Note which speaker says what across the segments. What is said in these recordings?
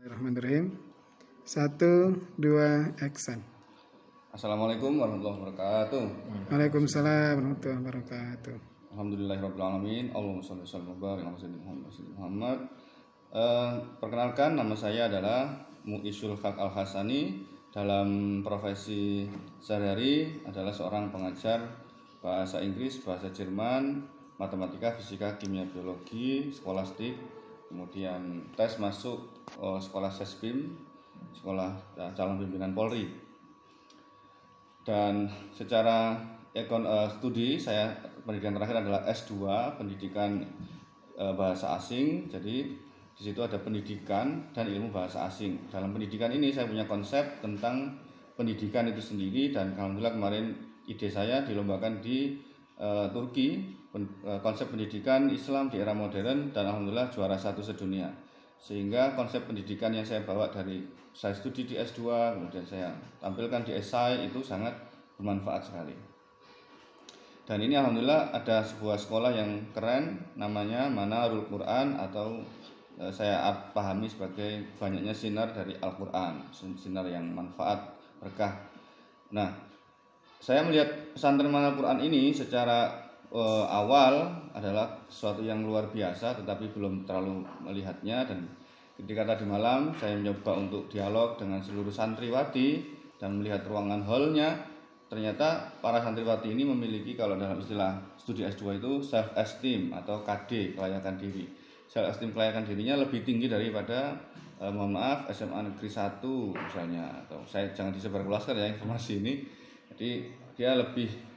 Speaker 1: Bismillahirrahmanirrahim. 1, 2, action.
Speaker 2: Assalamualaikum warahmatullahi wabarakatuh.
Speaker 1: Waalaikumsalam warahmatullahi wabarakatuh.
Speaker 2: Alhamdulillahirrahmanirrahim. Allahumma sholli wa sallim wa barik ala sayyidina Muhammad. Perkenalkan, nama saya adalah Muisul Haq Al-Hasani. Dalam profesi sehari-hari adalah seorang pengajar bahasa Inggris, bahasa Jerman, matematika, fisika, kimia, biologi, skolastik, kemudian tes masuk sekolah SESBIM, sekolah calon pimpinan Polri. Dan secara studi saya pendidikan terakhir adalah S2, pendidikan bahasa asing. Jadi di situ ada pendidikan dan ilmu bahasa asing. Dalam pendidikan ini saya punya konsep tentang pendidikan itu sendiri, dan alhamdulillah kemarin ide saya dilombakan di Turki, konsep pendidikan Islam di era modern, dan alhamdulillah juara 1 sedunia. Sehingga konsep pendidikan yang saya bawa dari saya studi di S2 kemudian saya tampilkan di esai itu sangat bermanfaat sekali. Dan ini alhamdulillah ada sebuah sekolah yang keren namanya Manarul Quran, atau saya pahami sebagai banyaknya sinar dari Al-Quran, sinar yang manfaat, berkah. Nah, saya melihat pesantren Manarul Quran ini secara awal adalah sesuatu yang luar biasa, tetapi belum terlalu melihatnya. Dan ketika tadi malam saya mencoba untuk dialog dengan seluruh santriwati dan melihat ruangan hallnya, ternyata para santriwati ini memiliki, kalau dalam istilah studi S2 itu self esteem atau KD, kelayakan diri. Self esteem, kelayakan dirinya lebih tinggi daripada mohon maaf SMA Negeri 1 misalnya, atau saya jangan disebarluaskan ya informasi ini. Jadi dia lebih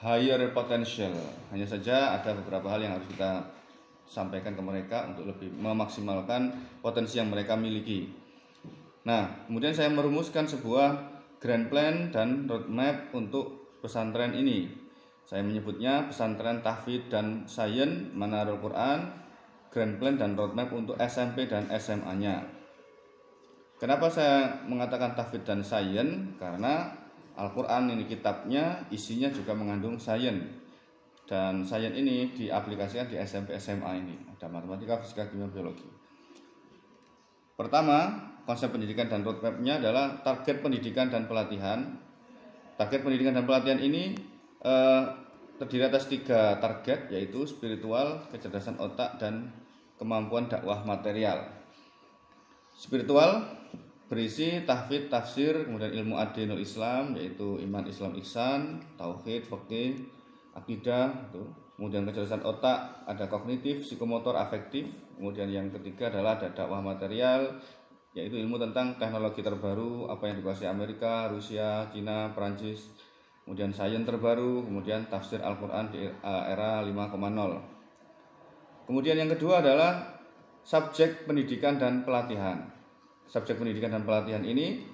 Speaker 2: higher potential. Hanya saja ada beberapa hal yang harus kita sampaikan ke mereka untuk lebih memaksimalkan potensi yang mereka miliki. Nah, kemudian saya merumuskan sebuah grand plan dan roadmap untuk pesantren ini. Saya menyebutnya pesantren tahfidz dan sains Manarul Quran, grand plan dan roadmap untuk SMP dan SMA-nya. Kenapa saya mengatakan tahfidz dan sains? Karena Al-Quran ini kitabnya isinya juga mengandung sains, dan sains ini diaplikasikan di SMP SMA ini. Ada matematika, fisika, kimia, biologi. Pertama, konsep pendidikan dan roadmap-nya adalah target pendidikan dan pelatihan. Target pendidikan dan pelatihan ini terdiri atas 3 target, yaitu spiritual, kecerdasan otak, dan kemampuan dakwah material. Spiritual berisi tahfidz, tafsir, kemudian ilmu adinul Islam, yaitu iman, Islam, ihsan, tauhid, fikih, akidah. Kemudian kecerdasan otak ada kognitif, psikomotor, afektif. Kemudian yang ketiga adalah ada dakwah material, yaitu ilmu tentang teknologi terbaru, apa yang dikuasai Amerika, Rusia, Cina, Perancis. Kemudian sains terbaru, kemudian tafsir Al-Quran di era 5.0. Kemudian yang kedua adalah subjek pendidikan dan pelatihan. Subjek pendidikan dan pelatihan ini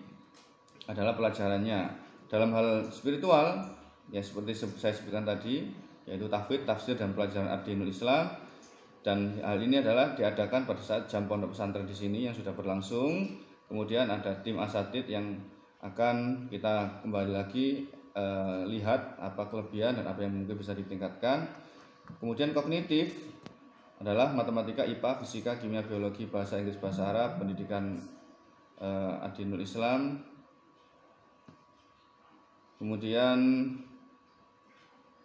Speaker 2: adalah pelajarannya. Dalam hal spiritual, ya seperti saya sebutkan tadi, yaitu tahfidz, tafsir, dan pelajaran adinul Islam. Dan hal ini adalah diadakan pada saat jam pondok pesantren di sini yang sudah berlangsung. Kemudian ada tim asatidz yang akan kita kembali lagi lihat apa kelebihan dan apa yang mungkin bisa ditingkatkan. Kemudian kognitif adalah matematika, IPA, fisika, kimia, biologi, bahasa Inggris, bahasa Arab, pendidikan adinul Islam. Kemudian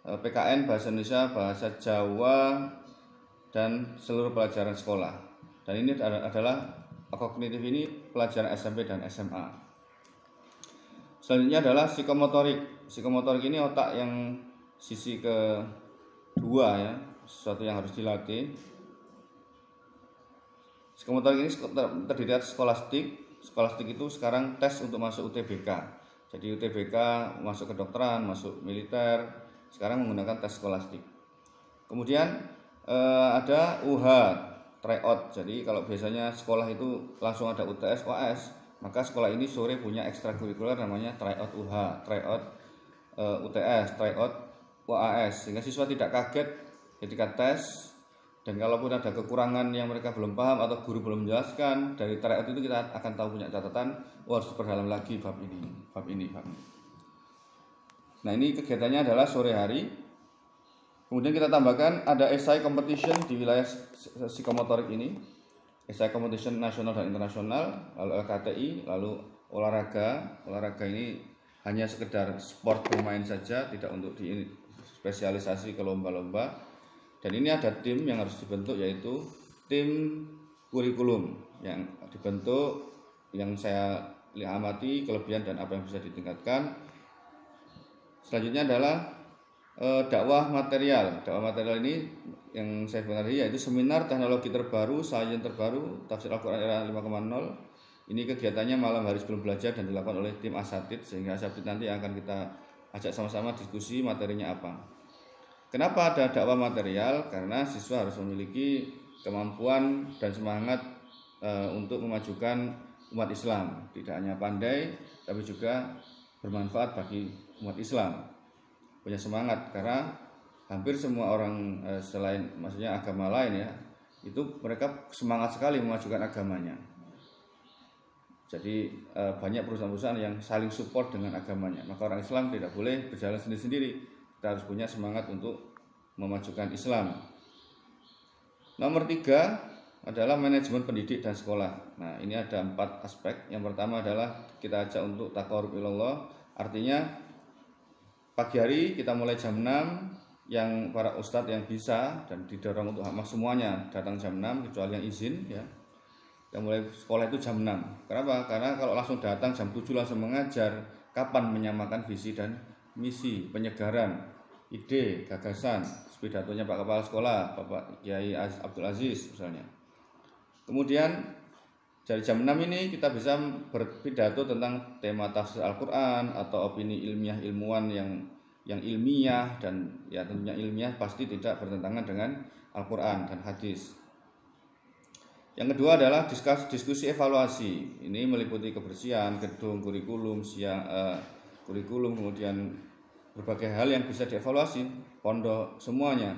Speaker 2: PKN, bahasa Indonesia, bahasa Jawa, dan seluruh pelajaran sekolah. Dan ini adalah kognitif, ini pelajaran SMP dan SMA. Selanjutnya adalah psikomotorik. Psikomotorik ini otak yang sisi kedua, ya, sesuatu yang harus dilatih. Psikomotorik ini terdiri atas skolastik. Skolastik itu sekarang tes untuk masuk UTBK. Jadi UTBK masuk kedokteran, masuk militer, sekarang menggunakan tes skolastik. Kemudian ada UH, tryout. Jadi kalau biasanya sekolah itu langsung ada UTS, OS, maka sekolah ini sore punya ekstrakurikuler namanya tryout UH, tryout UTS, tryout OAS, sehingga siswa tidak kaget ketika tes. Dan kalaupun ada kekurangan yang mereka belum paham atau guru belum menjelaskan, dari tryout itu kita akan tahu, punya catatan, harus perdalam lagi bab ini, bab ini, bab ini. Nah, ini kegiatannya adalah sore hari. Kemudian kita tambahkan ada esai competition di wilayah psikomotorik ini. esai competition nasional dan internasional, lalu LKTI, lalu olahraga. Olahraga ini hanya sekedar sport bermain saja, tidak untuk spesialisasi ke lomba-lomba. Dan ini ada tim yang harus dibentuk, yaitu tim kurikulum yang dibentuk, yang saya amati kelebihan dan apa yang bisa ditingkatkan. Selanjutnya adalah dakwah material. Dakwah material ini yang saya benari yaitu seminar teknologi terbaru, sains terbaru, tafsir Al-Quran era 5.0. Ini kegiatannya malam hari sebelum belajar dan dilakukan oleh tim asatid, sehingga asatid nanti akan kita ajak sama-sama diskusi materinya apa. Kenapa ada dakwah material? Karena siswa harus memiliki kemampuan dan semangat untuk memajukan umat Islam, tidak hanya pandai tapi juga bermanfaat bagi umat Islam. Punya semangat, karena hampir semua orang selain maksudnya agama lain ya, itu mereka semangat sekali memajukan agamanya. Jadi banyak perusahaan-perusahaan yang saling support dengan agamanya. Maka orang Islam tidak boleh berjalan sendiri-sendiri. Kita harus punya semangat untuk memajukan Islam. Nomor 3 adalah manajemen pendidik dan sekolah. Nah, ini ada 4 aspek. Yang pertama adalah kita ajak untuk taqarrub ilallah. Artinya pagi hari kita mulai jam 6, yang para ustadz yang bisa dan didorong untuk semuanya datang jam 6 kecuali yang izin ya. Yang mulai sekolah itu jam 6. Kenapa? Karena kalau langsung datang jam 7 langsung mengajar, kapan menyamakan visi dan misi, penyegaran, ide, gagasan, pidatonya Pak Kepala Sekolah, Bapak Kiai Abdul Aziz misalnya. Kemudian dari jam 6 ini kita bisa berpidato tentang tema tafsir Al-Quran atau opini ilmiah ilmuwan yang ilmiah, dan ya tentunya ilmiah pasti tidak bertentangan dengan Al-Quran dan hadis. Yang kedua adalah diskusi evaluasi. Ini meliputi kebersihan gedung, kurikulum, kurikulum, kemudian berbagai hal yang bisa dievaluasi, pondok, semuanya.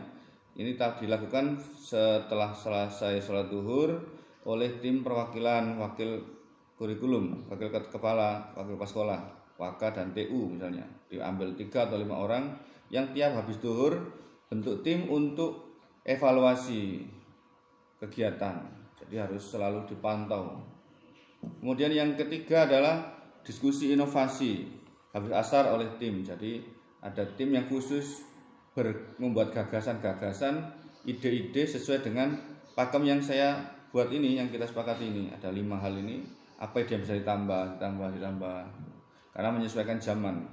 Speaker 2: Ini dilakukan setelah selesai sholat zuhur oleh tim perwakilan, wakil kurikulum, wakil kepala, wakil kepala sekolah, Waka dan TU misalnya. Diambil 3 atau 5 orang yang tiap habis zuhur bentuk tim untuk evaluasi kegiatan. Jadi harus selalu dipantau. Kemudian yang ketiga adalah diskusi inovasi habis asar oleh tim. Jadi ada tim yang khusus membuat gagasan-gagasan, ide-ide sesuai dengan pakem yang saya buat ini, yang kita sepakati ini. Ada 5 hal ini, apa yang bisa ditambah, karena menyesuaikan zaman.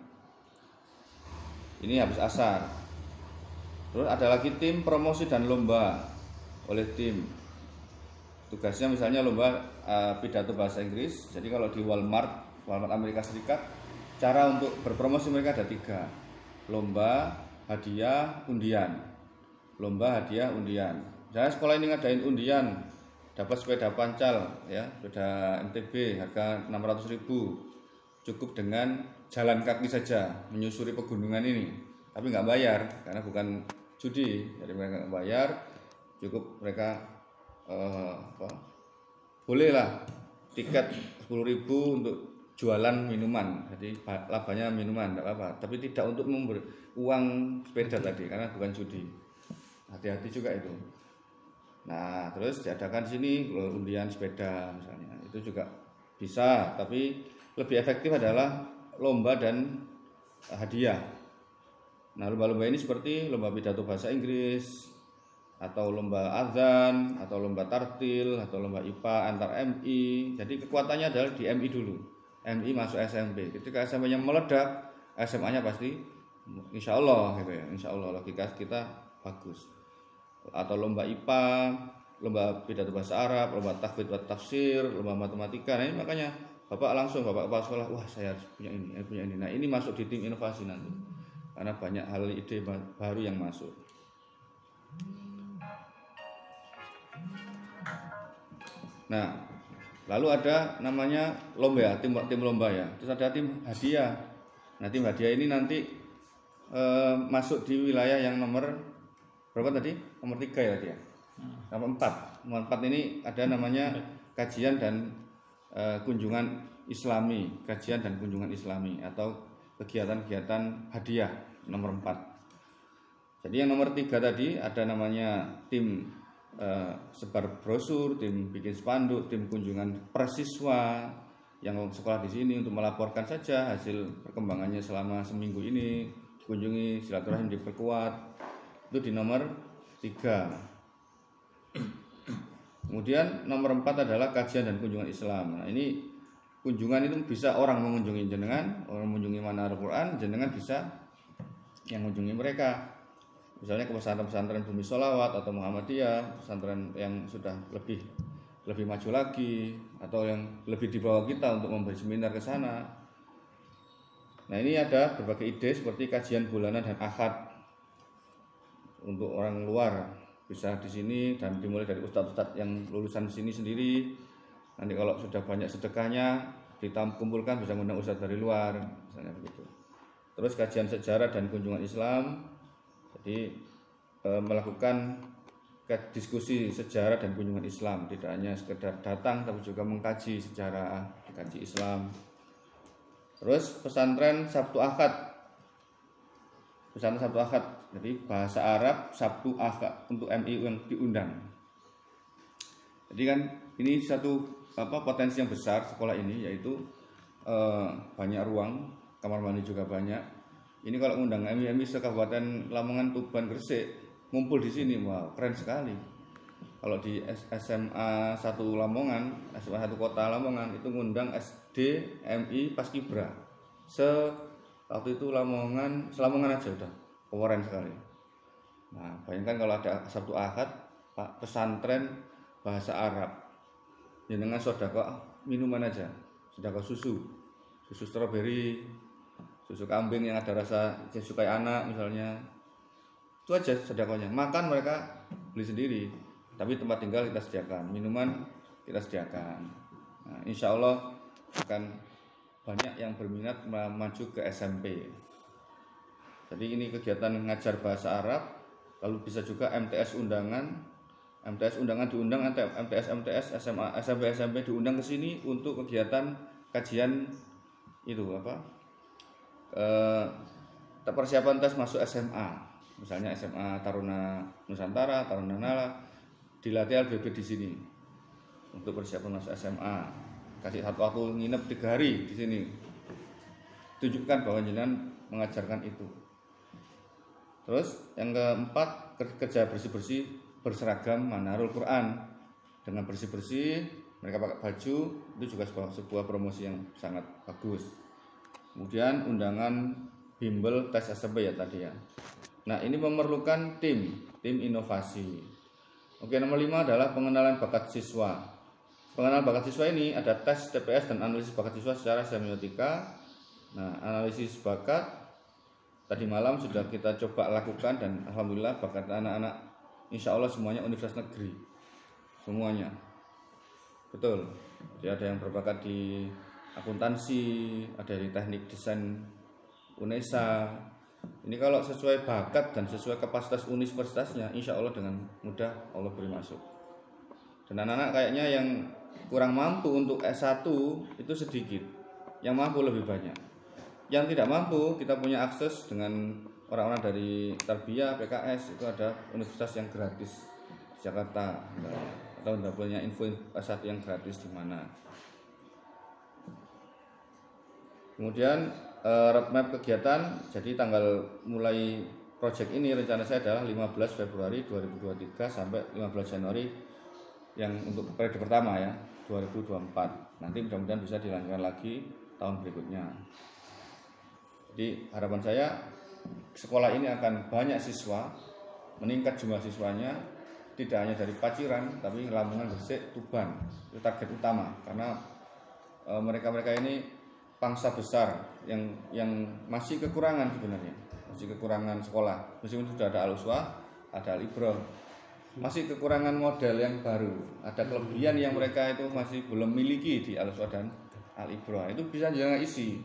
Speaker 2: Ini habis asar. Terus ada lagi tim promosi dan lomba oleh tim. Tugasnya misalnya lomba pidato bahasa Inggris. Jadi kalau di Walmart Amerika Serikat, cara untuk berpromosi mereka ada 3. Lomba, hadiah, undian. Lomba, hadiah, undian. Saya sekolah ini ngadain undian, dapat sepeda pancal ya, sepeda MTB harga 600.000. Cukup dengan jalan kaki saja menyusuri pegunungan ini, tapi nggak bayar karena bukan judi, jadi mereka nggak bayar. Cukup mereka bolehlah tiket 10.000 untuk jualan minuman, jadi labanya minuman nggak apa-apa, tapi tidak untuk memberi uang sepeda tadi karena bukan judi. Hati-hati juga itu. Nah, terus diadakan sini undian sepeda misalnya, itu juga bisa, tapi lebih efektif adalah lomba dan hadiah. Nah, lomba-lomba ini seperti lomba pidato bahasa Inggris, atau lomba azan, atau lomba tartil, atau lomba IPA antar MI. Jadi kekuatannya adalah di MI dulu. MI masuk SMP. Ketika SMP-nya meledak, SMA-nya pasti insya Allah gitu ya. Insya Allah logika kita bagus. Atau lomba IPA, lomba pidato bahasa Arab, lomba tahfidz wa tafsir, lomba matematika. Nah, ini makanya Bapak kepala sekolah, wah saya harus punya ini, Nah, ini masuk di tim inovasi nanti. Karena banyak hal ide baru yang masuk. Nah, lalu ada namanya lomba, tim lomba ya. Terus ada tim hadiah. Nah, tim hadiah ini nanti masuk di wilayah yang nomor berapa tadi? Nomor 3 ya dia. Nomor 4. Nomor 4 ini ada namanya kajian dan kunjungan islami, kajian dan kunjungan islami atau kegiatan-kegiatan hadiah nomor 4. Jadi yang nomor 3 tadi ada namanya tim sebar brosur, tim bikin spanduk, tim kunjungan persiswa yang sekolah di sini untuk melaporkan saja hasil perkembangannya selama seminggu ini, kunjungi, silaturahim diperkuat. Itu di nomor 3. Kemudian nomor 4 adalah kajian dan kunjungan Islam. Nah, ini kunjungan itu bisa orang mengunjungi jenengan, orang mengunjungi mana Al-Quran, jenengan bisa yang mengunjungi mereka. Misalnya ke pesantren-pesantren Bumi Sholawat atau Muhammadiyah, pesantren yang sudah lebih maju lagi atau yang lebih di bawah kita untuk memberi seminar ke sana. Nah, ini ada berbagai ide seperti kajian bulanan dan akad untuk orang luar, bisa di sini dan dimulai dari ustadz-ustadz yang lulusan sini sendiri. Nanti kalau sudah banyak sedekahnya dikumpulkan bisa mengundang ustadz dari luar, misalnya begitu. Terus kajian sejarah dan kunjungan Islam, jadi melakukan diskusi sejarah dan kunjungan Islam, tidak hanya sekedar datang tapi juga mengkaji sejarah, mengkaji Islam. Terus pesantren Sabtu Ahad, jadi bahasa Arab Sabtu Ahad untuk MI yang diundang. Jadi kan ini satu potensi yang besar sekolah ini, yaitu banyak ruang, kamar mandi juga banyak. Ini kalau undang MI sekabupaten Lamongan, Tuban, Gresik ngumpul di sini, wow, keren sekali. Kalau di SMA 1 Lamongan, SMA 1 Kota Lamongan itu ngundang SD MI Paskibra. Waktu itu Lamongan aja udah keren sekali. Nah, bayangkan kalau ada Sabtu Ahad, Pak, pesantren bahasa Arab. Dengan sedekah minuman aja, sedekah susu stroberi, susu kambing yang ada rasa disukai anak misalnya. Itu aja sedekahnya. Makan mereka beli sendiri, tapi tempat tinggal kita sediakan, minuman kita sediakan. Nah, insya Allah akan banyak yang berminat maju ke SMP. Jadi ini kegiatan ngajar bahasa Arab, lalu bisa juga MTS undangan diundang, MTS SMA SMP diundang ke sini untuk kegiatan kajian itu persiapan tes masuk SMA. Misalnya SMA Taruna Nusantara, Taruna Nala, dilatih LBB di sini untuk persiapan masuk SMA. Kasih satu waktu nginep 3 hari di sini. Tunjukkan bahwa jenengan mengajarkan itu. Terus yang keempat, kerja bersih-bersih berseragam Manarul Quran. Dengan bersih-bersih mereka pakai baju, itu juga sebuah promosi yang sangat bagus. Kemudian undangan bimbel tes SMP ya tadi ya. Nah, ini memerlukan tim inovasi. Oke, nomor 5 adalah pengenalan bakat siswa. Pengenalan bakat siswa ini ada tes TPS dan analisis bakat siswa secara semiotika. Nah, analisis bakat tadi malam sudah kita coba lakukan dan alhamdulillah bakat anak-anak insya Allah semuanya universitas negeri. Semuanya. Betul. Jadi ada yang berbakat di akuntansi, ada di teknik desain UNESA. Ini kalau sesuai bakat dan sesuai kapasitas universitasnya, insya Allah dengan mudah Allah beri masuk. Dan anak-anak kayaknya yang kurang mampu untuk S1 itu sedikit, yang mampu lebih banyak. Yang tidak mampu, kita punya akses dengan orang-orang dari Tarbiyah, PKS, itu ada universitas yang gratis di Jakarta. Atau tidak punya info S1 yang gratis di mana. Kemudian roadmap kegiatan, jadi tanggal mulai project ini rencana saya adalah 15 Februari 2023 sampai 15 Januari yang untuk periode pertama ya, 2024. Nanti mudah-mudahan bisa dilanjutkan lagi tahun berikutnya. Jadi harapan saya sekolah ini akan banyak siswa, meningkat jumlah siswanya, tidak hanya dari Paciran tapi Lamongan, Gresik, Tuban. Itu target utama karena mereka-mereka ini bangsa besar yang masih kekurangan sebenarnya, masih kekurangan sekolah. Meskipun sudah ada Al-Uswah, ada Al-Ibro, masih kekurangan model yang baru. Ada kelebihan yang mereka itu masih belum miliki di Al-Uswah dan Al-Ibro. Itu bisa jangan isi.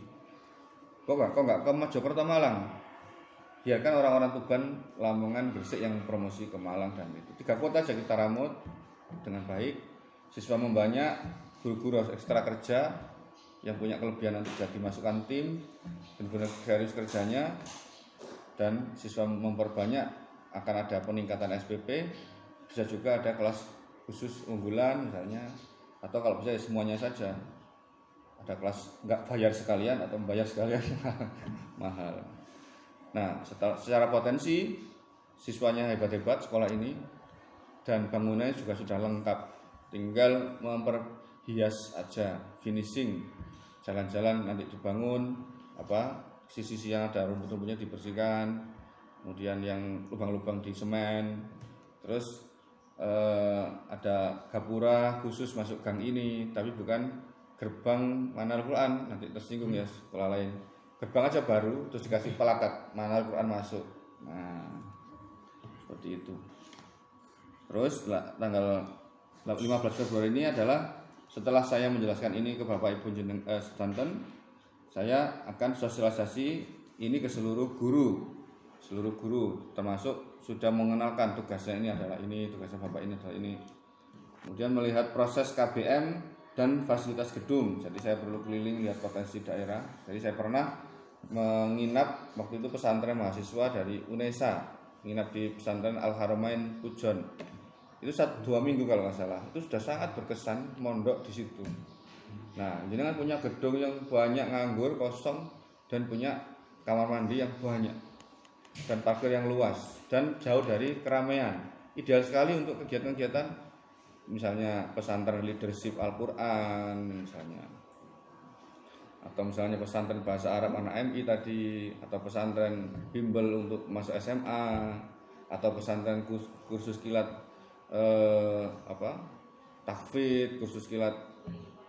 Speaker 2: Kok nggak ke Mojokerto, Malang? Biarkan orang-orang Tuban, Lamongan, Gresik yang promosi ke Malang dan itu. 3 kota aja kita ramut dengan baik. Siswa membanyak, guru-guru harus ekstra kerja. Yang punya kelebihan untuk jadi masukkan tim, benar-benar serius kerjanya, dan siswa memperbanyak, akan ada peningkatan SPP, bisa juga ada kelas khusus unggulan misalnya, atau kalau bisa ya semuanya saja, ada kelas nggak bayar sekalian atau bayar sekalian mahal. Nah, secara potensi siswanya hebat-hebat sekolah ini dan bangunannya juga sudah lengkap, tinggal memperhias aja, finishing, jalan-jalan nanti dibangun, sisi-sisi yang ada rumput-rumputnya dibersihkan, kemudian yang lubang-lubang di semen, terus ada gapura khusus masuk gang ini, tapi bukan gerbang Manal Quran, nanti tersinggung ya sekolah lain. Gerbang aja baru, terus dikasih pelakat Manal Quran masuk. Nah, seperti itu. Terus tanggal 15 Februari ini adalah setelah saya menjelaskan ini ke Bapak Ibu sedanten, saya akan sosialisasi ini ke seluruh guru, termasuk sudah mengenalkan tugasnya ini adalah ini, tugasnya Bapak ini adalah ini. Kemudian melihat proses KBM dan fasilitas gedung. Jadi saya perlu keliling lihat potensi daerah. Jadi saya pernah menginap waktu itu pesantren mahasiswa dari UNESA, menginap di pesantren Al Haramain Pujon. Itu 1-2 minggu kalau nggak salah. Itu sudah sangat berkesan mondok di situ. Nah, jenengan punya gedung yang banyak nganggur, kosong, dan punya kamar mandi yang banyak, dan parkir yang luas, dan jauh dari keramaian. Ideal sekali untuk kegiatan-kegiatan, misalnya pesantren leadership Al-Quran, misalnya, atau misalnya pesantren bahasa Arab anak MI tadi, atau pesantren bimbel untuk masuk SMA, atau pesantren kursus kilat tahfidz, kursus kilat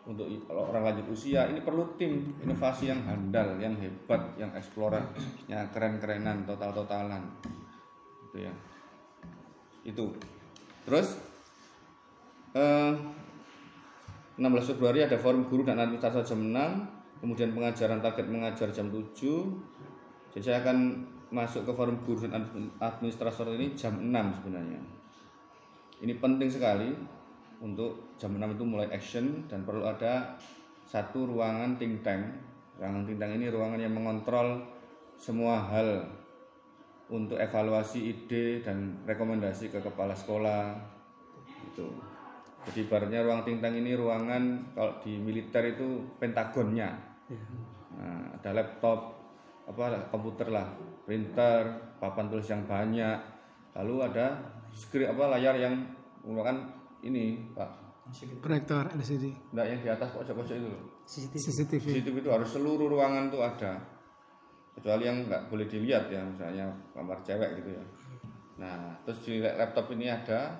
Speaker 2: untuk orang lanjut usia. Ini perlu tim inovasi yang handal, yang hebat, yang eksplorer, yang keren-kerenan, total-totalan, gitu ya. Itu. Terus 16 Februari ada forum guru dan administrator jam 6, kemudian pengajaran target mengajar jam 7. Jadi saya akan masuk ke forum guru dan administrator ini jam 6 sebenarnya. Ini penting sekali untuk jam 6 itu mulai action, dan perlu ada satu ruangan think tank. Ruangan think tank ini ruangan yang mengontrol semua hal untuk evaluasi ide dan rekomendasi ke kepala sekolah. Gitu. Jadi ibaratnya ruang think tank ini ruangan kalau di militer itu pentagonnya. Nah, ada laptop, komputer lah, printer, papan tulis yang banyak, lalu ada layar yang menggunakan ini Pak,
Speaker 1: Proyektor LCD.
Speaker 2: enggak, yang di atas pojok-pojok itu loh.
Speaker 1: CCTV
Speaker 2: itu harus seluruh ruangan tuh ada, kecuali yang nggak boleh dilihat ya, misalnya kamar cewek gitu ya. Nah, terus di laptop ini ada,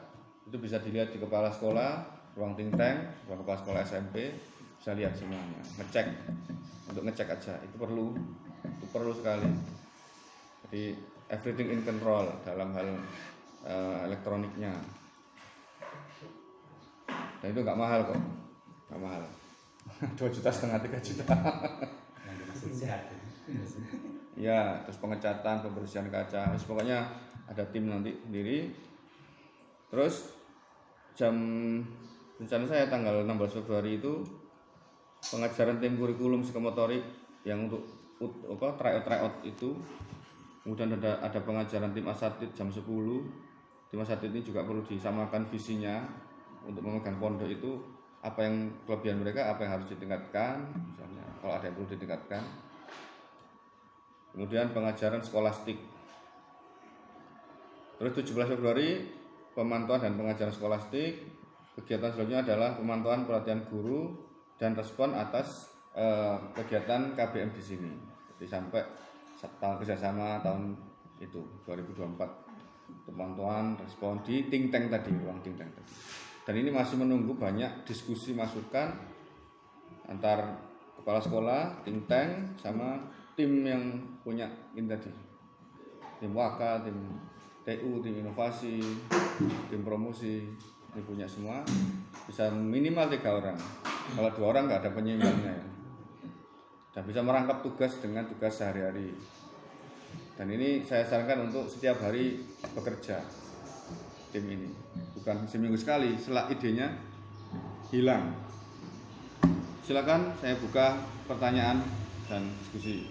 Speaker 2: itu bisa dilihat di kepala sekolah, ruang think tank, ruang kepala sekolah SMP, bisa lihat semuanya, untuk ngecek aja, itu perlu sekali. Jadi everything in control dalam hal elektroniknya. Dan itu nggak mahal kok, nggak mahal. 2,5 juta, 3 juta. Ya, terus pengecatan, pembersihan kaca, terus pokoknya ada tim nanti sendiri. Terus rencana saya tanggal 16 Februari itu pengajaran tim kurikulum psikomotorik yang untuk tryout itu. Kemudian ada pengajaran tim asatid jam 10. Tim asatid ini juga perlu disamakan visinya untuk memegang pondok itu, apa yang kelebihan mereka, apa yang harus ditingkatkan, misalnya kalau ada yang perlu ditingkatkan. Kemudian pengajaran skolastik. Terus 17 Februari pemantauan dan pengajaran skolastik. Kegiatan selanjutnya adalah pemantauan pelatihan guru dan respon atas kegiatan KBM di sini. Jadi sampai tahun kerjasama tahun itu 2024, pemantauan respon di think tank tadi, ruang think tank tadi. Dan ini masih menunggu banyak diskusi masukan antar kepala sekolah, think tank, sama tim yang punya ini tadi, tim waka, tim TU, tim inovasi, tim promosi, ini punya semua, bisa minimal 3 orang. Kalau 2 orang nggak ada penyeimbangnya ya. Dan bisa merangkap tugas dengan tugas sehari-hari. Dan ini saya sarankan untuk setiap hari bekerja tim ini, bukan seminggu sekali, setelah idenya hilang. Silakan saya buka pertanyaan dan diskusi.